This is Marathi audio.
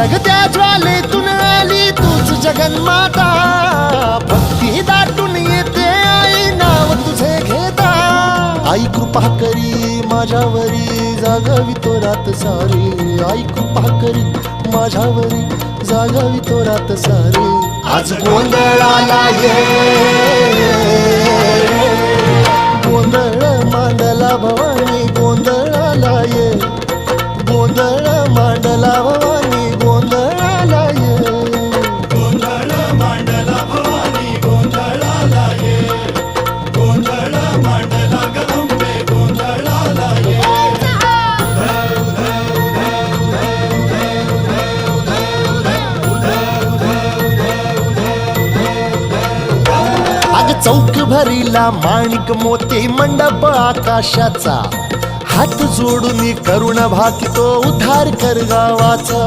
डगत्या ज्वालेतून आली तूच जगन्माता, भक्ती दाटून येते आई नाव तुझे घेता. आई कृपा करी माझ्यावरी जागावी तो रात सारी, आई कृपा करी माझ्यावरी जागावी तो रात सारी. आज गोंधळाला ये, गोंधळ मांडला भवानी गोंधळाला ये, गोंधळ मांडला भवानी गोंधळाला ये. गोंधळ मांडला भवानी गोंधळाला ये, गोंधळ मांडला गंबे गोंधळाला ये. अग चौक भरीला माणिक मोती मंडप आकाशाचा, हात जोडून करुण भाकी तो उद्धार कर गावाचा.